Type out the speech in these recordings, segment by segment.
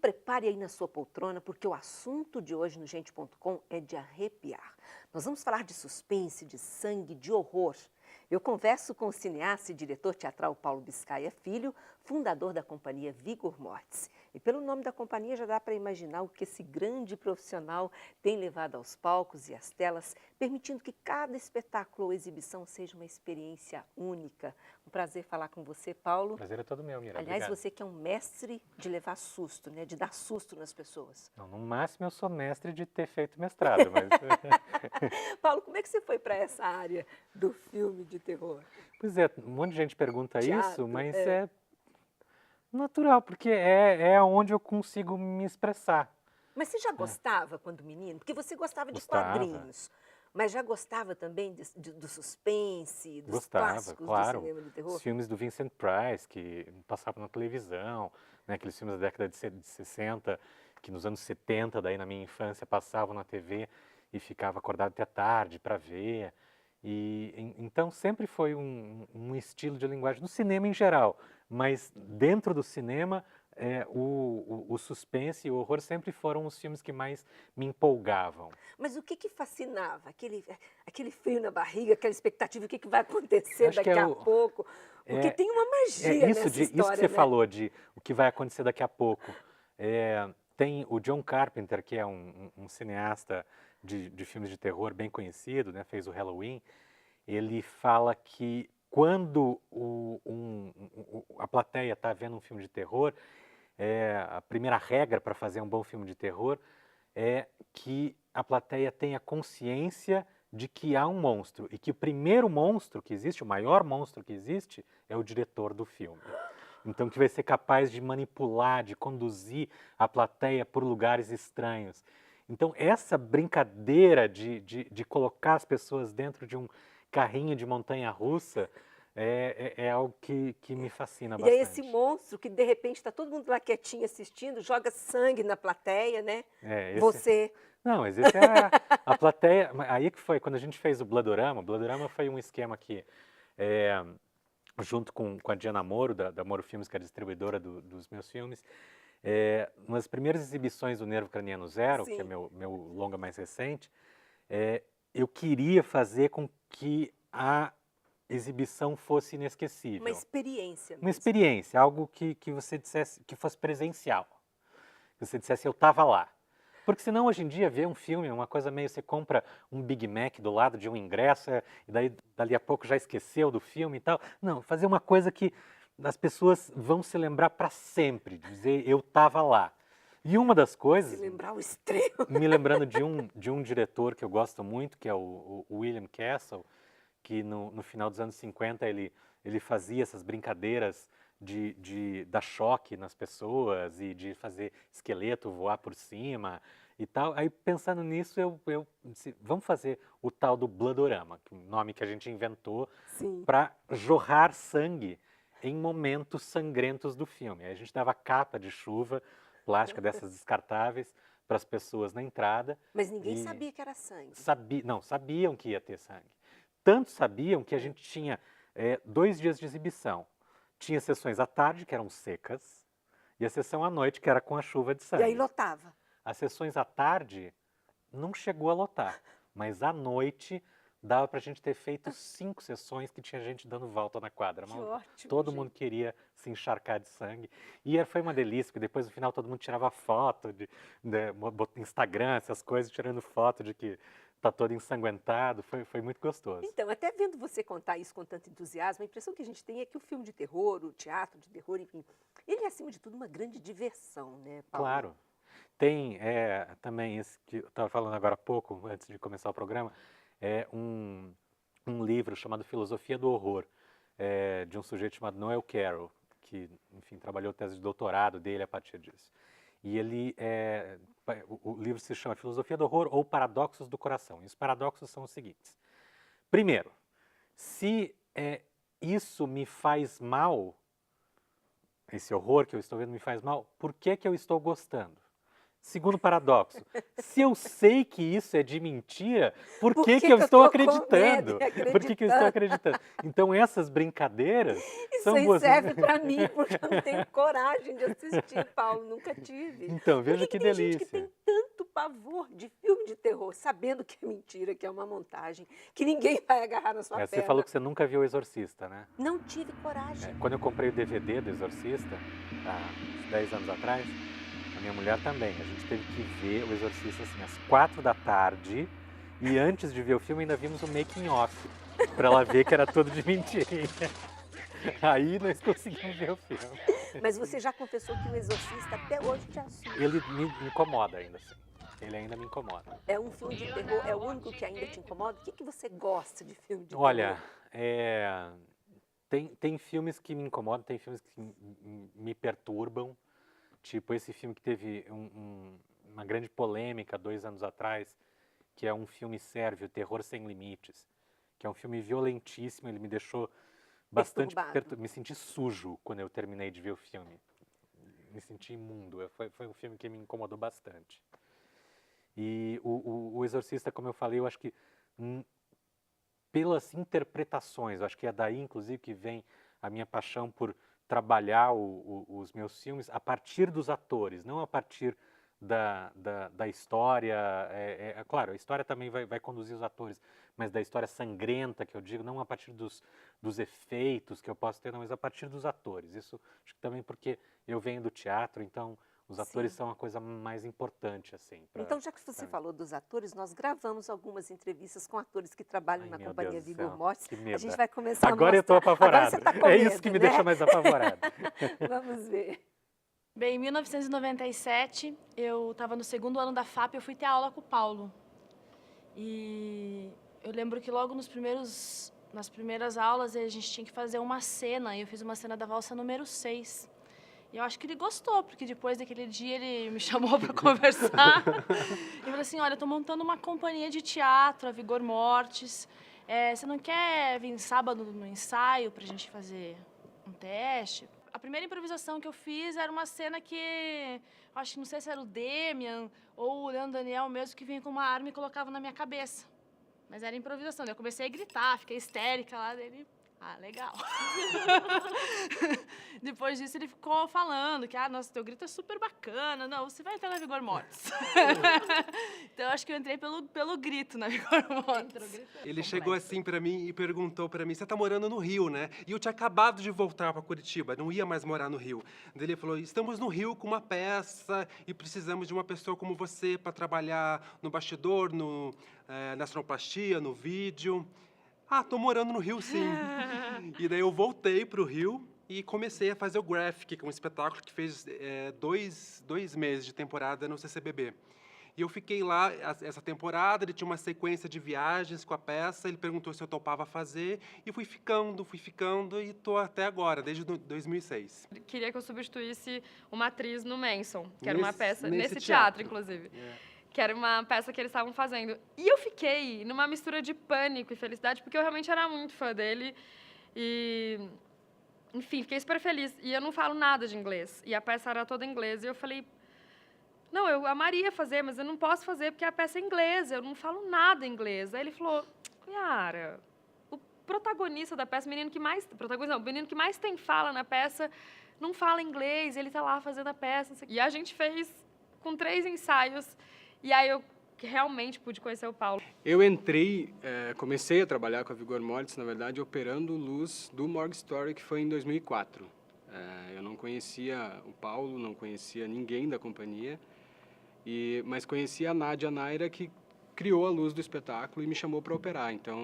prepare aí na sua poltrona, porque o assunto de hoje no Gente.com é de arrepiar. Nós vamos falar de suspense, de sangue, de horror. Eu converso com o cineasta e diretor teatral Paulo Biscaia Filho, fundador da companhia Vigor Mortis. E pelo nome da companhia já dá para imaginar o que esse grande profissional tem levado aos palcos e às telas, permitindo que cada espetáculo ou exibição seja uma experiência única. Um prazer falar com você, Paulo. O prazer é todo meu, Mira. Aliás, Obrigado. você que é um mestre de levar susto, né? De dar susto nas pessoas. Não, no máximo eu sou mestre de ter feito mestrado, mas... Paulo, como é que você foi para essa área do filme de terror? Pois é, um monte de gente pergunta Teatro, isso, mas é natural, porque é onde eu consigo me expressar. Mas você já gostava quando menino? Porque você gostava de Gostava, quadrinhos, mas já gostava também do suspense, dos gostava, clássicos do claro. cinema de Os terror? filmes do Vincent Price, que passavam na televisão, né, aqueles filmes da década de 60, que nos anos 70, daí na minha infância, passavam na TV e ficava acordado até tarde para ver. Então sempre foi um estilo de linguagem, no cinema em geral, mas dentro do cinema, o suspense e o horror sempre foram os filmes que mais me empolgavam. Mas o que que fascinava? Aquele frio na barriga, aquela expectativa, o que que vai acontecer Acho que daqui a pouco? Porque é, tem uma magia nessa isso que história, você né? falou de o que vai acontecer daqui a pouco. Tem o John Carpenter, que é um cineasta de filmes de terror bem conhecido, né, fez o Halloween. Ele fala que quando a plateia está vendo um filme de terror, a primeira regra para fazer um bom filme de terror é que a plateia tenha consciência de que há um monstro e que o primeiro monstro que existe, o maior monstro que existe, é o diretor do filme. Então, que vai ser capaz de manipular, de conduzir a plateia por lugares estranhos. Então, essa brincadeira de colocar as pessoas dentro de um carrinho de montanha-russa é algo que me fascina E aí esse bastante. monstro que de repente está todo mundo lá quietinho assistindo, joga sangue na plateia, né? É, esse, Você. não, mas esse é a plateia. Aí que foi, quando a gente fez o Bloodorama foi um esquema que, é, junto com a Diana Moro, da Moro Filmes, que é a distribuidora dos meus filmes, nas primeiras exibições do Nervo Craniano Zero, que é Sim. meu longa mais recente, eu queria fazer com que a exibição fosse Uma inesquecível. experiência Uma mesmo. experiência, algo que você dissesse, que fosse presencial. Que você dissesse, eu estava lá. Porque senão hoje em dia ver um filme, uma coisa meio, você compra um Big Mac do lado de um ingresso, e daí dali a pouco já esqueceu do filme e tal. Não, fazer uma coisa que as pessoas vão se lembrar para sempre, dizer eu estava lá. E uma das Se coisas, lembrar o extremo. me lembrando de um diretor que eu gosto muito, que é o William Castle, que no final dos anos 50 ele fazia essas brincadeiras de dar choque nas pessoas e de fazer esqueleto voar por cima e tal. Aí pensando nisso, eu disse, vamos fazer o tal do Bloodorama, que é um nome que a gente inventou Sim. para jorrar sangue em momentos sangrentos do filme. Aí a gente dava capa de chuva plástica dessas descartáveis para as pessoas na entrada Mas ninguém e sabia que era sangue. não, sabiam que ia ter sangue. Tanto sabiam que a gente tinha 2 dias de exibição. Tinha sessões à tarde, que eram secas, e a sessão à noite, que era com a chuva de E aí sangue. lotava. As sessões à tarde não chegou a lotar, mas à noite dava para a gente ter feito 5 sessões que tinha gente dando volta na quadra. Que ótimo, Todo mundo gente. queria se encharcar de sangue. E foi uma delícia, porque depois no final todo mundo tirava foto, Instagram, essas coisas, tirando foto de que tá todo ensanguentado. Foi muito gostoso. Então, até vendo você contar isso com tanto entusiasmo, a impressão que a gente tem é que o filme de terror, o teatro de terror, enfim, ele é, acima de tudo, uma grande diversão, né, Paulo? Claro. Tem também esse que eu estava falando agora há pouco, antes de começar o programa, um livro chamado Filosofia do Horror, de um sujeito chamado Noel Carroll, que, enfim, trabalhou tese de doutorado dele a partir disso. E o livro se chama Filosofia do Horror ou Paradoxos do Coração. E os paradoxos são os seguintes. Primeiro, se isso me faz mal, esse horror que eu estou vendo me faz mal, por que que eu estou gostando? Segundo paradoxo, se eu sei que isso é de mentira, por Por que que que eu que eu estou tô com medo acreditando? e Por que que eu estou acreditando? acreditando? Então essas brincadeiras Isso são aí boas. serve para mim, porque eu não tenho coragem de assistir, Paulo, nunca tive. Então, Por veja que que que tem gente que tem delícia. tanto pavor de filme de terror, sabendo que é mentira, que é uma montagem, que ninguém vai agarrar na sua Você falou perna? que você nunca viu O Exorcista, né? Não tive coragem. Quando eu comprei o DVD do Exorcista, há uns 10 anos atrás, a minha mulher também, a gente teve que ver O Exorcista assim, às 4 da tarde, e antes de ver o filme ainda vimos o making off, para ela ver que era tudo de mentirinha. Aí nós conseguimos ver o filme. Mas você já confessou que o Exorcista até hoje te assusta. Ele me incomoda ainda assim. Ele ainda me incomoda. É um filme de terror, é o único que ainda te incomoda? O que que você gosta de filme de terror? Olha, tem filmes que me incomodam, tem filmes que me perturbam. Tipo esse filme que teve uma grande polêmica 2 anos atrás, que é um filme sérvio, Terror Sem Limites, que é um filme violentíssimo, ele me deixou bastante Perturbado. me senti sujo quando eu terminei de ver o filme. Me senti imundo, foi um filme que me incomodou bastante. E o Exorcista, como eu falei, eu acho que pelas interpretações, eu acho que é daí, inclusive, que vem a minha paixão por trabalhar os meus filmes a partir dos atores, não a partir da história. Claro, a história também vai conduzir os atores, mas da história sangrenta, que eu digo, não a partir dos efeitos que eu posso ter, não, mas a partir dos atores. Isso acho que também porque eu venho do teatro, então os atores Sim. são a coisa mais importante, assim. Então, já que você falou dos atores, nós gravamos algumas entrevistas com atores que trabalham Ai, na meu Companhia Deus do Vigor céu, Mortis. que A gente medo. vai começar a Agora eu tô mostrar. Agora você apavorado. está com É medo, isso que me né? deixa mais apavorado. Vamos ver. Bem, em 1997, eu estava no segundo ano da FAP, eu fui ter aula com o Paulo. E eu lembro que logo nas primeiras aulas a gente tinha que fazer uma cena, e eu fiz uma cena da valsa número 6. E eu acho que ele gostou, porque depois daquele dia ele me chamou para conversar. E falou assim, olha, eu estou montando uma companhia de teatro, a Vigor Mortis. Você não quer vir sábado no ensaio para a gente fazer um teste? A primeira improvisação que eu fiz era uma cena que, acho que não sei se era o Demian ou o Leandro Daniel mesmo, que vinha com uma arma e colocava na minha cabeça. Mas era improvisação. Daí eu comecei a gritar, fiquei histérica lá dele. Ah, legal. Depois disso ele ficou falando que, nossa, teu grito é super bacana. Não, você vai entrar na Vigor Mortis. Então eu acho que eu entrei pelo grito na Vigor Mortis. Ele chegou assim pra mim e perguntou pra mim, você tá morando no Rio, né? E eu tinha acabado de voltar pra Curitiba, não ia mais morar no Rio. Daí ele falou, estamos no Rio com uma peça e precisamos de uma pessoa como você pra trabalhar no bastidor, na sonoplastia, no vídeo. Ah, tô morando no Rio, sim. E daí eu voltei pro Rio e comecei a fazer o Graphic, que é um espetáculo que fez 2 meses de temporada no CCBB. E eu fiquei lá essa temporada, ele tinha uma sequência de viagens com a peça, ele perguntou se eu topava fazer, e fui ficando, e tô até agora, desde 2006. Queria que eu substituísse uma atriz no Manson, que era uma peça, nesse nesse teatro, teatro. inclusive. Que era uma peça que eles estavam fazendo. E eu fiquei numa mistura de pânico e felicidade, porque eu realmente era muito fã dele. E, enfim, fiquei super feliz. E eu não falo nada de inglês. E a peça era toda em inglês. E eu falei, não, eu amaria fazer, mas eu não posso fazer porque a peça é em inglês. Eu não falo nada em inglês. Aí ele falou, Yara, o protagonista da peça, o menino que mais tem fala na peça, não fala inglês. Ele tá lá fazendo a peça. Não sei o quê. E a gente fez com 3 ensaios. E aí eu realmente pude conhecer o Paulo. Eu comecei a trabalhar com a Vigor Mortis, na verdade, operando luz do Morgue Story, que foi em 2004. Eu não conhecia o Paulo, não conhecia ninguém da companhia, mas conhecia a Nádia Naira, que criou a luz do espetáculo e me chamou para operar. Então,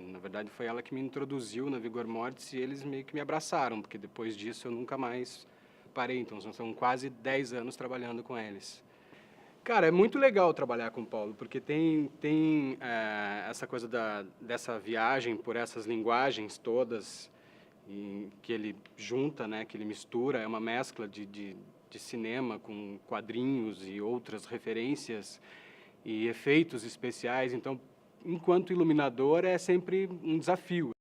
na verdade, foi ela que me introduziu na Vigor Mortis e eles meio que me abraçaram, porque depois disso eu nunca mais parei. Então, são quase 10 anos trabalhando com eles. Cara, é muito legal trabalhar com o Paulo, porque tem essa coisa dessa viagem por essas linguagens todas que ele junta, né, que ele mistura, é uma mescla de cinema com quadrinhos e outras referências e efeitos especiais. Então, enquanto iluminador, é sempre um desafio.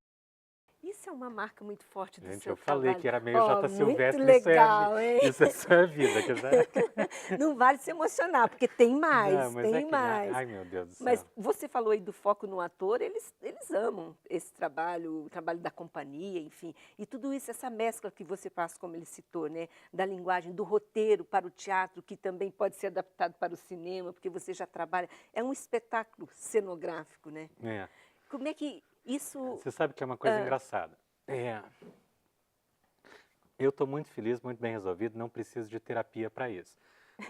Isso é uma marca muito forte do Gente, seu eu falei trabalho. que era meio Ó, J. muito Silvestre, legal, hein? isso é só a vida. Que já... Não vale se emocionar, porque tem mais, Não, mas tem que, mais. ai meu Deus do céu. Mas você falou aí do foco no ator, eles amam esse trabalho, o trabalho da companhia, enfim. E tudo isso, essa mescla que você faz, como ele citou, né? Da linguagem, do roteiro para o teatro, que também pode ser adaptado para o cinema, porque você já trabalha. É um espetáculo cenográfico, né? É. Como é que isso... Você sabe que é uma coisa engraçada. Eu estou muito feliz, muito bem resolvido, não preciso de terapia para isso.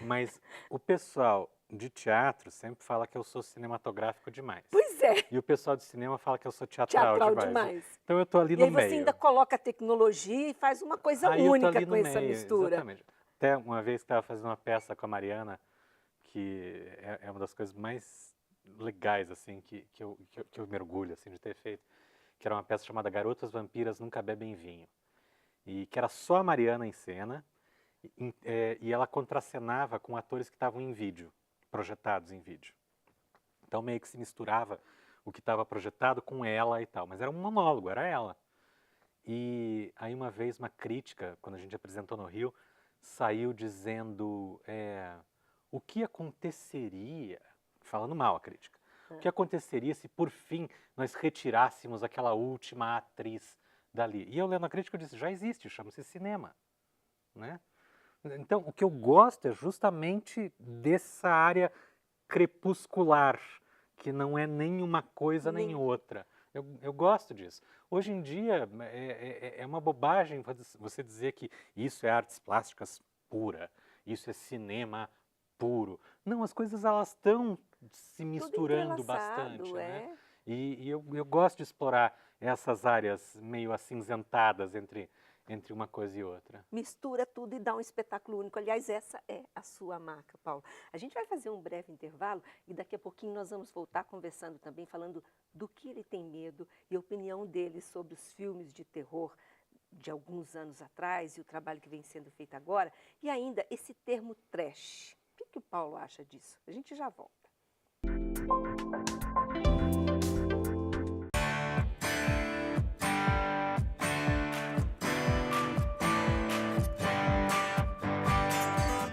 Mas o pessoal de teatro sempre fala que eu sou cinematográfico demais. Pois é, E o pessoal de cinema fala que eu sou teatral, teatral demais. demais. Então eu estou ali E no aí meio. você ainda coloca a tecnologia e faz uma coisa Aí eu tô única ali com no essa meio, mistura. exatamente. Até uma vez que estava fazendo uma peça com a Mariana, que é uma das coisas mais legais assim que eu mergulho assim de ter feito, que era uma peça chamada Garotas Vampiras Nunca Bebem Vinho, e que era só a Mariana em cena, e ela contracenava com atores que estavam em vídeo, projetados em vídeo. Então meio que se misturava o que estava projetado com ela e tal, mas era um monólogo, era ela. E aí uma vez uma crítica, quando a gente apresentou no Rio, saiu dizendo o que aconteceria, falando mal a crítica, o que aconteceria se por fim nós retirássemos aquela última atriz dali. E eu lendo a crítica eu disse, já existe, chama-se cinema, né? Então o que eu gosto é justamente dessa área crepuscular, que não é nem uma coisa nem outra. Eu gosto disso. Hoje em dia é uma bobagem você dizer que isso é artes plásticas pura, isso é cinema puro. Não, as coisas elas estão se misturando entrelaçado, bastante, né? E eu gosto de explorar essas áreas meio acinzentadas entre uma coisa e outra. Mistura tudo e dá um espetáculo único. Aliás, essa é a sua marca, Paulo. A gente vai fazer um breve intervalo e daqui a pouquinho nós vamos voltar conversando também, falando do que ele tem medo e a opinião dele sobre os filmes de terror de alguns anos atrás e o trabalho que vem sendo feito agora. E ainda esse termo trash. O que o Paulo acha disso? A gente já volta.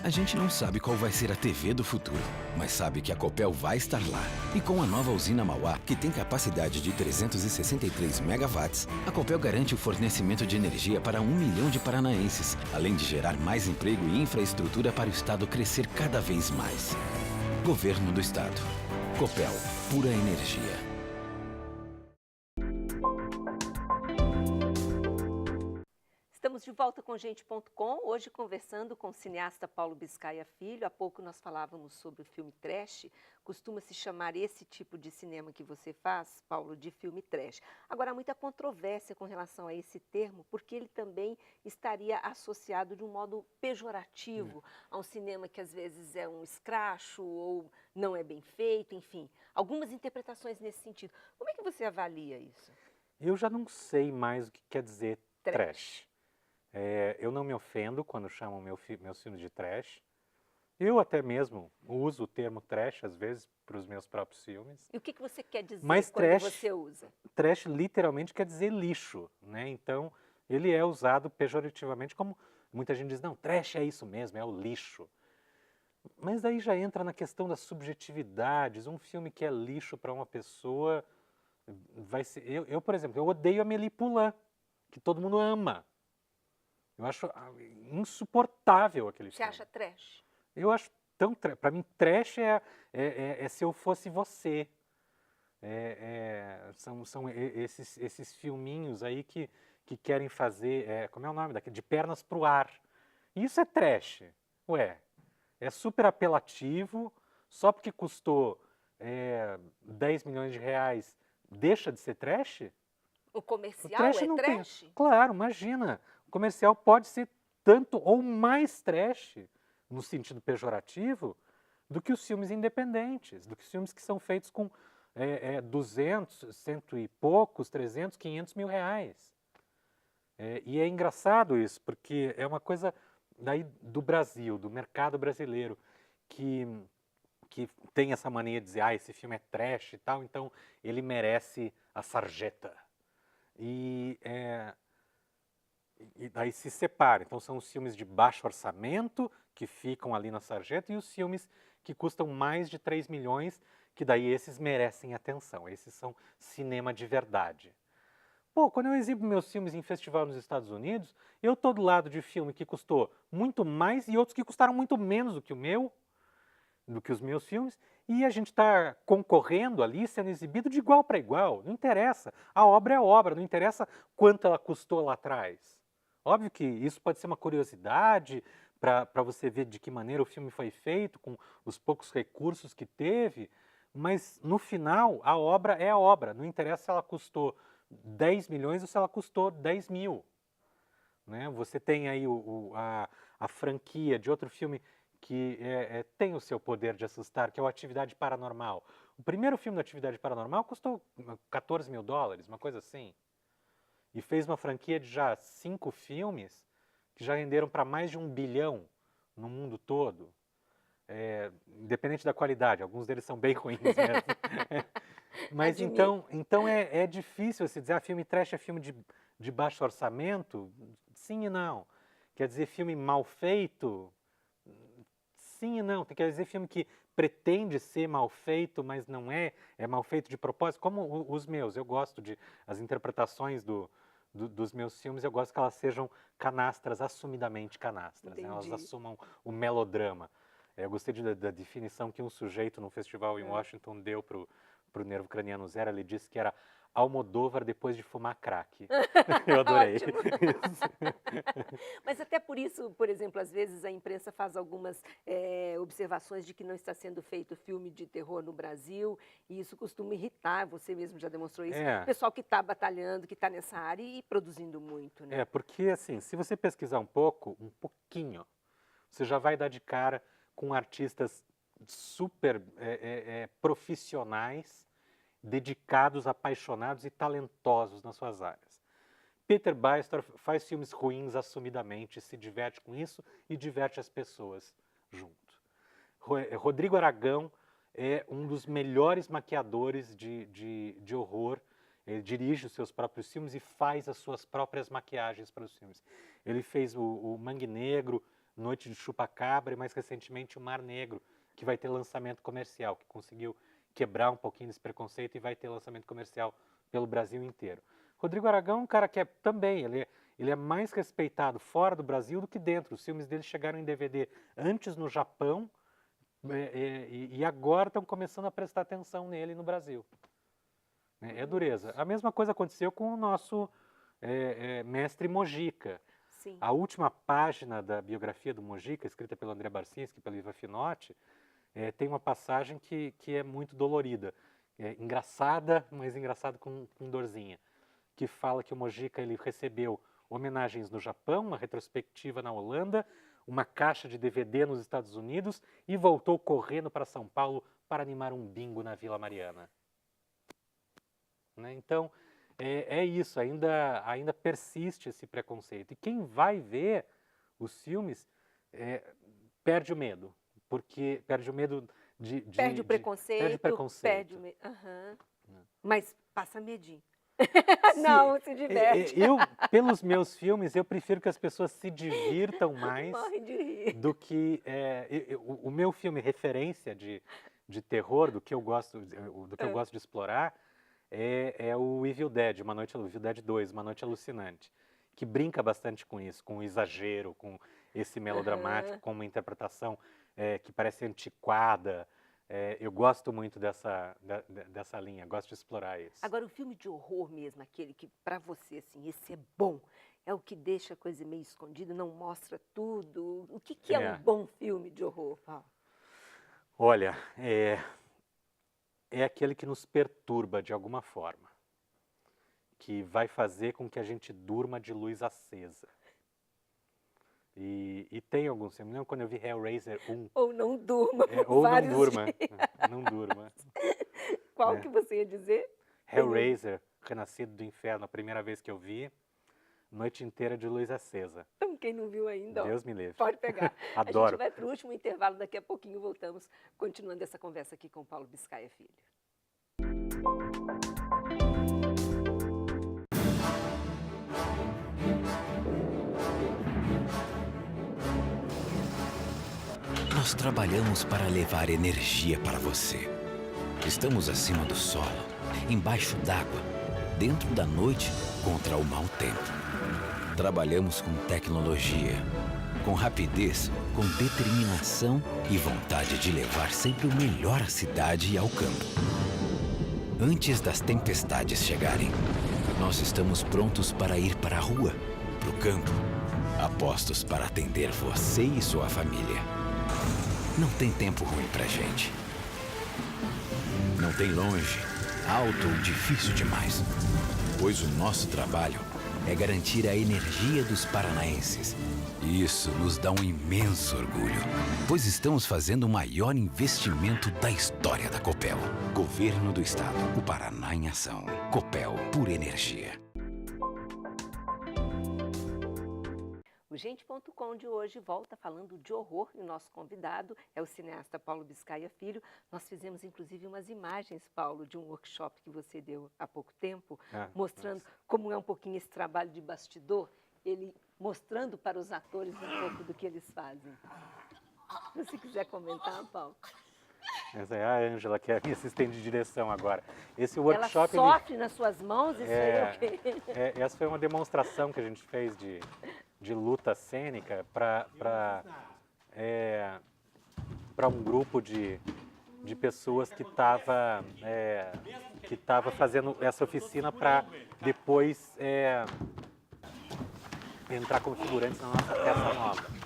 A gente não sabe qual vai ser a TV do futuro, mas sabe que a Copel vai estar lá. E com a nova usina Mauá, que tem capacidade de 363 megawatts, a Copel garante o fornecimento de energia para 1 milhão de paranaenses, além de gerar mais emprego e infraestrutura para o Estado crescer cada vez mais. Governo do Estado. Copel, pura energia. Estamos de volta com Gente.com, hoje conversando com o cineasta Paulo Biscaia Filho. Há pouco nós falávamos sobre o filme trash. Costuma-se chamar esse tipo de cinema que você faz, Paulo, de filme trash. Agora, há muita controvérsia com relação a esse termo, porque ele também estaria associado de um modo pejorativo a um cinema que às vezes é um escracho ou não é bem feito, enfim. Algumas interpretações nesse sentido. Como é que você avalia isso? Eu já não sei mais o que quer dizer trash. Eu não me ofendo quando chamam meus filmes de trash. Eu até mesmo uso o termo trash, às vezes, para os meus próprios filmes. E o que você quer dizer Mas quando trash, você usa? Trash literalmente quer dizer lixo, né? Então, ele é usado pejorativamente como... Muita gente diz, não, trash é isso mesmo, é o lixo. Mas daí já entra na questão das subjetividades. Um filme que é lixo para uma pessoa vai ser... Eu, por exemplo, eu odeio Amélie Poulain, que todo mundo ama. Eu acho insuportável aquele filme. Você acha trash? Eu acho tão... Para mim, trash é Se Eu Fosse Você. São esses filminhos aí que querem fazer... como é o nome daquele? De pernas pro ar. Isso é trash. Ué, é super apelativo. Só porque custou 10 milhões de reais, deixa de ser trash? O comercial trash é não trash? Tem. Claro, imagina. O comercial pode ser tanto ou mais trash, no sentido pejorativo, do que os filmes independentes, do que os filmes que são feitos com 200, cento e poucos, 300, 500 mil reais. E é engraçado isso, porque é uma coisa daí do Brasil, do mercado brasileiro, que tem essa mania de dizer, esse filme é trash e tal, então ele merece a sarjeta. E daí se separa. Então são os filmes de baixo orçamento, que ficam ali na sarjeta, e os filmes que custam mais de 3 milhões, que daí esses merecem atenção. Esses são cinema de verdade. Pô, quando eu exibo meus filmes em festival nos Estados Unidos, eu tô do lado de filme que custou muito mais e outros que custaram muito menos do que os meus filmes, e a gente está concorrendo ali, sendo exibido de igual para igual. Não interessa. A obra é obra, não interessa quanto ela custou lá atrás. Óbvio que isso pode ser uma curiosidade para você ver de que maneira o filme foi feito, com os poucos recursos que teve, mas no final a obra é a obra. Não interessa se ela custou 10 milhões ou se ela custou 10 mil. Né? Você tem aí a franquia de outro filme que tem o seu poder de assustar, que é o Atividade Paranormal. O primeiro filme da Atividade Paranormal custou 14 mil dólares, uma coisa assim. E fez uma franquia de já 5 filmes que já renderam para mais de 1 bilhão no mundo todo. Independente da qualidade, alguns deles são bem ruins mesmo. Mas então é difícil você dizer, filme trash é filme de baixo orçamento? Sim e não. Quer dizer, filme mal feito? Sim e não. Quer dizer, filme que pretende ser mal feito, mas não é mal feito de propósito, como os meus. Eu gosto as interpretações dos meus filmes, eu gosto que elas sejam canastras, assumidamente canastras, né? Elas assumam o melodrama. Eu gostei da definição que um sujeito num festival em Washington deu para o Nervo Craniano Zero. Ele disse que era Almodóvar depois de fumar crack. Eu adorei. Mas até por isso, por exemplo, às vezes a imprensa faz algumas observações de que não está sendo feito filme de terror no Brasil, e isso costuma irritar, você mesmo já demonstrou isso, o pessoal que está batalhando, que está nessa área e produzindo muito, né? Porque assim, se você pesquisar um pouquinho, você já vai dar de cara com artistas super profissionais, dedicados, apaixonados e talentosos nas suas áreas. Peter Baestor faz filmes ruins assumidamente, se diverte com isso e diverte as pessoas junto. Rodrigo Aragão é um dos melhores maquiadores de horror. Ele dirige os seus próprios filmes e faz as suas próprias maquiagens para os filmes. Ele fez o Mangue Negro, Noite de Chupacabra e mais recentemente o Mar Negro, que vai ter lançamento comercial, que conseguiu quebrar um pouquinho desse preconceito e vai ter lançamento comercial pelo Brasil inteiro. Rodrigo Aragão é um cara que também, ele é mais respeitado fora do Brasil do que dentro. Os filmes dele chegaram em DVD antes no Japão e agora estão começando a prestar atenção nele no Brasil. É dureza. A mesma coisa aconteceu com o nosso mestre Mojica. Sim. A última página da biografia do Mojica, escrita pelo André Barcinski e pela Iva Finotti, tem uma passagem que é muito dolorida. Engraçada, mas engraçada com dorzinha. Que fala que o Mojica ele recebeu homenagens no Japão, uma retrospectiva na Holanda, uma caixa de DVD nos Estados Unidos e voltou correndo para São Paulo para animar um bingo na Vila Mariana. Né? Então, é isso, ainda persiste esse preconceito. E quem vai ver os filmes perde o medo, porque perde o medo perde o preconceito. Perde o preconceito. Perde o medo. Mas passa medinho. Não, se diverte. Pelos meus filmes, eu prefiro que as pessoas se divirtam mais do que... o meu filme referência de terror, do que eu gosto de explorar, é o Evil Dead, Evil Dead 2, Uma Noite Alucinante, que brinca bastante com isso, com o exagero, com esse melodramático, com uma interpretação que parece antiquada. Eu gosto muito dessa linha, gosto de explorar isso. Agora, o filme de horror mesmo, aquele que, para você, assim, esse é bom, é o que deixa a coisa meio escondida, não mostra tudo. O que é um bom filme de horror, Paulo? Olha, é aquele que nos perturba de alguma forma, que vai fazer com que a gente durma de luz acesa. E tem alguns filmes, lembra quando eu vi Hellraiser 1? Ou não durma, ou não durma, dias. Não durma. Qual que você ia dizer? Hellraiser, Renascido do Inferno, a primeira vez que eu vi, noite inteira de luz acesa. Então, quem não viu ainda, Deus me livre. pode pegar. Adoro. A gente vai para o último intervalo, daqui a pouquinho voltamos, continuando essa conversa aqui com o Paulo Biscaia Filho. Nós trabalhamos para levar energia para você. Estamos acima do solo, embaixo d'água, dentro da noite contra o mau tempo. Trabalhamos com tecnologia, com rapidez, com determinação e vontade de levar sempre o melhor à cidade e ao campo. Antes das tempestades chegarem, nós estamos prontos para ir para a rua, para o campo, apostos para atender você e sua família. Não tem tempo ruim pra gente. Não tem longe, alto ou difícil demais. Pois o nosso trabalho é garantir a energia dos paranaenses. E isso nos dá um imenso orgulho, pois estamos fazendo o maior investimento da história da Copel. Governo do Estado, o Paraná em ação. Copel, por energia. O Gente.com de hoje volta falando de horror e o nosso convidado é o cineasta Paulo Biscaia Filho. Nós fizemos inclusive umas imagens, Paulo, de um workshop que você deu há pouco tempo, mostrando como é um pouquinho esse trabalho de bastidor, ele mostrando para os atores um pouco do que eles fazem. Se você quiser comentar, Paulo. Essa é a Ângela, que é a minha assistente de direção agora. Esse workshop... Ela sofre nas suas mãos, isso aí é o quê? Essa foi uma demonstração que a gente fez de luta cênica para um grupo de pessoas que estava fazendo essa oficina para depois entrar como figurantes na nossa peça nova.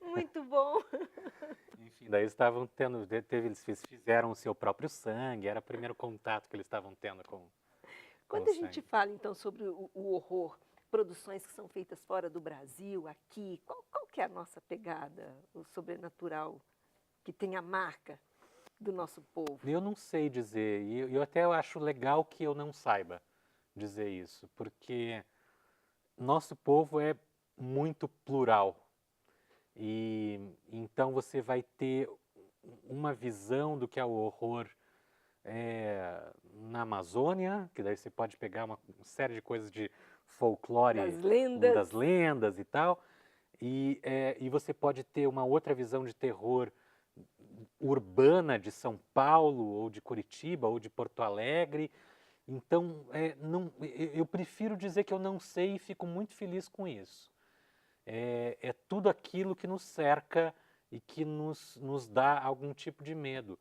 Muito bom. Enfim, daí eles estavam eles fizeram o seu próprio sangue, era o primeiro contato que eles estavam tendo com Quando o a gente sangue. fala, então, sobre o horror, produções que são feitas fora do Brasil, aqui, qual que é a nossa pegada, o sobrenatural, que tem a marca do nosso povo? Eu não sei dizer, e eu até acho legal que eu não saiba dizer isso, porque nosso povo é muito plural. E então você vai ter uma visão do que é o horror na Amazônia, que daí você pode pegar uma série de coisas de folclore, das lendas e tal, e você pode ter uma outra visão de terror urbana de São Paulo, ou de Curitiba, ou de Porto Alegre. Então, eu prefiro dizer que eu não sei e fico muito feliz com isso. É tudo aquilo que nos cerca e que nos dá algum tipo de medo.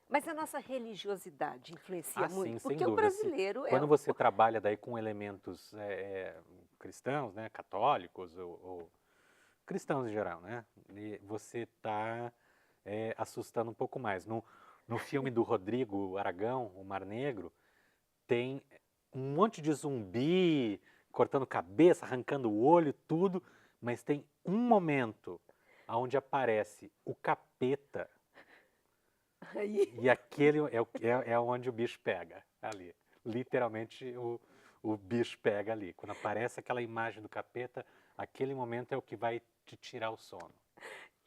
Mas a nossa religiosidade influencia Sim, muito, sem porque o dúvida. brasileiro Quando você trabalha daí com elementos cristãos, né, católicos ou cristãos em geral, né, e você está assustando um pouco mais. No filme do Rodrigo Aragão, O Mar Negro, tem um monte de zumbi cortando cabeça, arrancando o olho, tudo, mas tem um momento onde aparece o capeta e aquele é onde o bicho pega, ali. Literalmente o bicho pega ali. Quando aparece aquela imagem do capeta, aquele momento é o que vai te tirar o sono.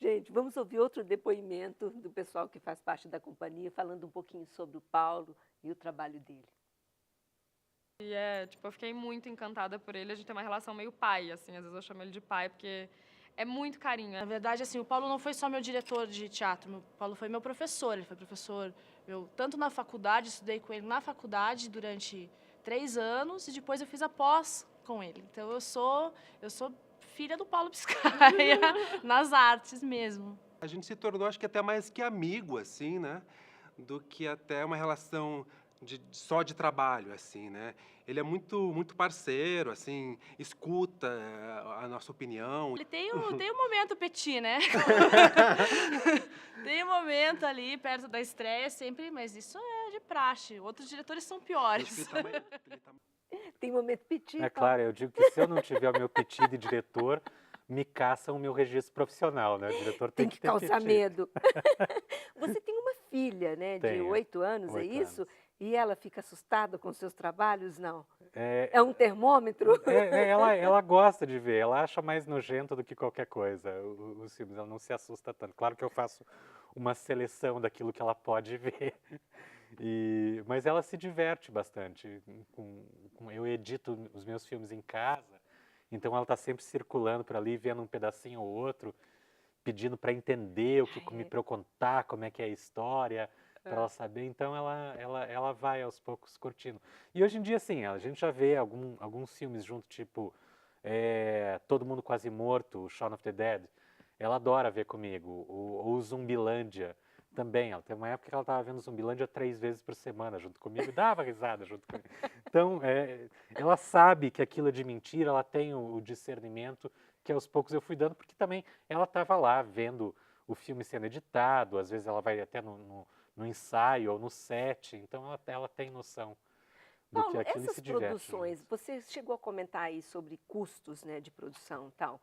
Gente, vamos ouvir outro depoimento do pessoal que faz parte da companhia, falando um pouquinho sobre o Paulo e o trabalho dele. E eu fiquei muito encantada por ele. A gente tem uma relação meio pai, assim, às vezes eu chamo ele de pai, porque é muito carinho. Na verdade, assim, o Paulo não foi só meu diretor de teatro, o Paulo foi meu professor. Ele foi professor meu, tanto na faculdade, estudei com ele na faculdade durante 3 anos, e depois eu fiz a pós com ele. Então eu sou filha do Paulo Biscaia, nas artes mesmo. A gente se tornou, acho que até mais que amigo, assim, né? Do que até uma relação só de trabalho, assim, né? Ele é muito parceiro, assim, escuta a nossa opinião. Ele tem um momento petit, né? Tem um momento ali perto da estreia sempre, mas isso é de praxe. Outros diretores são piores. Tem momento petit. É claro, eu digo que se eu não tiver o meu petit de diretor, me caçam o meu registro profissional, né? O diretor tem que ter causar petit. medo. Você tem uma filha, né, de 8 anos, 8 é isso? anos. E ela fica assustada com os seus trabalhos, não? É um termômetro? Ela gosta de ver, ela acha mais nojento do que qualquer coisa os filmes, ela não se assusta tanto. Claro que eu faço uma seleção daquilo que ela pode ver. Mas ela se diverte bastante. Eu edito os meus filmes em casa, então ela está sempre circulando por ali, vendo um pedacinho ou outro, pedindo para entender para eu contar como é que é a história, para ela saber. Então ela vai aos poucos curtindo. E hoje em dia, assim, a gente já vê alguns filmes junto, tipo Todo Mundo Quase Morto, o Shaun of the Dead. Ela adora ver comigo. Ou Zumbilândia também. Ela tem uma época que ela estava vendo Zumbilândia 3 vezes por semana junto comigo e dava risada junto comigo. Então, ela sabe que aquilo é de mentira, ela tem o discernimento que aos poucos eu fui dando, porque também ela estava lá vendo o filme sendo editado, às vezes ela vai até no ensaio ou no set, então ela tem noção do que Paulo, aquilo e essas se diverte produções, junto. você chegou a comentar aí sobre custos, né, de produção e tal.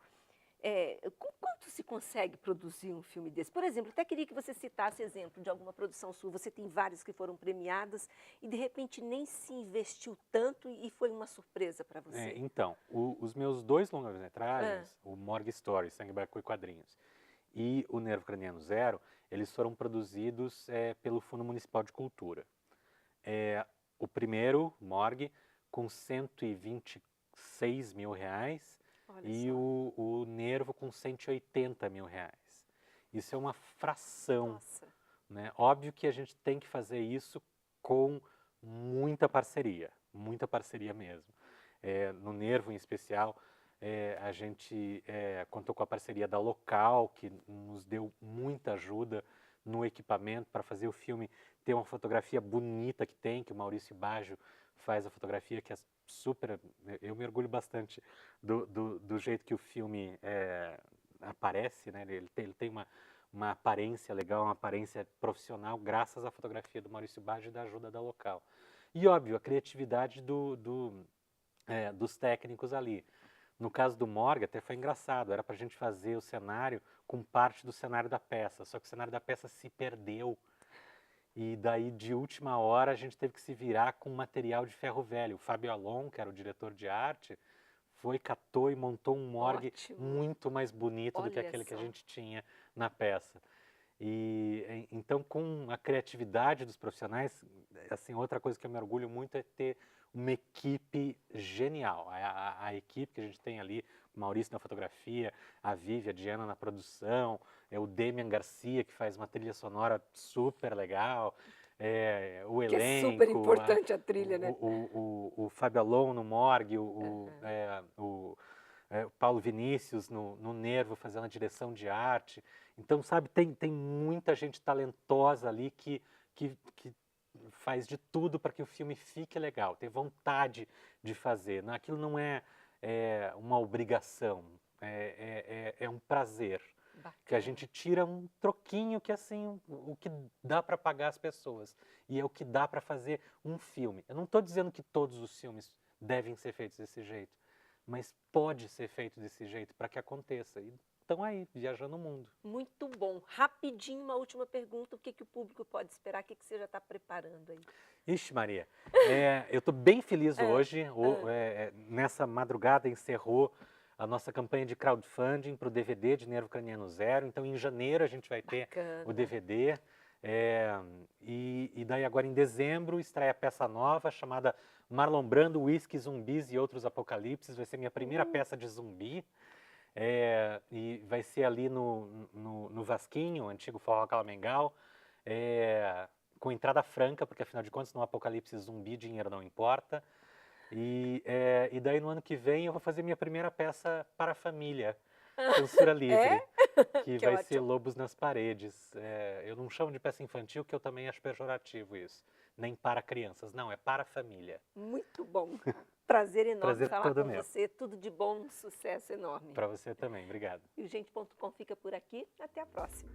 Com quanto se consegue produzir um filme desse? Por exemplo, até queria que você citasse exemplo de alguma produção sua. Você tem várias que foram premiadas e, de repente, nem se investiu tanto e foi uma surpresa para você. Então, os meus 2 longas-metragens, o Morgue Story, Sangue, Barco e Quadrinhos, e o Nervo Craniano Zero, eles foram produzidos pelo Fundo Municipal de Cultura. O primeiro, Morgue, com R$126 mil, Olha e só. o Nervo com R$180 mil. Isso é uma fração, Nossa. né? Óbvio que a gente tem que fazer isso com muita parceria mesmo. No Nervo, em especial, a gente contou com a parceria da Local, que nos deu muita ajuda no equipamento para fazer o filme ter uma fotografia bonita que o Maurício Baggio faz a fotografia, que é super... Eu me orgulho bastante do jeito que o filme aparece, né? Ele tem uma aparência legal, uma aparência profissional, graças à fotografia do Maurício Baggio e da ajuda da Local. E, óbvio, a criatividade dos técnicos ali. No caso do Morgue, até foi engraçado, era para a gente fazer o cenário com parte do cenário da peça, só que o cenário da peça se perdeu. E daí, de última hora, a gente teve que se virar com material de ferro velho. O Fábio Alon, que era o diretor de arte, catou e montou um morgue muito mais bonito do que aquele que a gente tinha na peça. E então, com a criatividade dos profissionais, assim, outra coisa que eu me orgulho muito é ter uma equipe genial. A equipe que a gente tem ali, o Maurício na fotografia, a Vivi, a Diana na produção, o Demian Garcia, que faz uma trilha sonora super legal, o elenco... Que é super importante a trilha, né? O Fábio Alon no Morgue, o Paulo Vinícius no Nervo fazendo a direção de arte. Então, sabe, tem muita gente talentosa ali que faz de tudo para que o filme fique legal, tem vontade de fazer. Aquilo não é uma obrigação, é um prazer. Bacana. Que a gente tira um troquinho que, assim, o que dá para pagar as pessoas. E é o que dá para fazer um filme. Eu não estou dizendo que todos os filmes devem ser feitos desse jeito, mas pode ser feito desse jeito para que aconteça. E estão aí, viajando o mundo. Muito bom. Rapidinho, uma última pergunta. O que o público pode esperar? O que você já está preparando aí? Ixi, Maria, eu estou bem feliz hoje. Nessa madrugada encerrou a nossa campanha de crowdfunding para o DVD de Nervo Craniano Zero. Então, em janeiro, a gente vai ter o DVD. E daí, agora em dezembro, estreia a peça nova chamada Marlon Brando, Whisky, Zumbis e Outros Apocalipses. Vai ser minha primeira peça de zumbi. E vai ser ali no Vasquinho, antigo Forró Calamengal, com entrada franca, porque afinal de contas, no apocalipse zumbi, dinheiro não importa. E daí no ano que vem eu vou fazer minha primeira peça para a família, censura livre, que vai ser Lobos nas Paredes. Eu não chamo de peça infantil, que eu também acho pejorativo isso. Nem para crianças, não, é para a família. Muito bom. Prazer enorme Prazer falar todo com meu. você. Tudo de bom, um sucesso enorme. Para você também, obrigado. E o Gente.com fica por aqui. Até a próxima.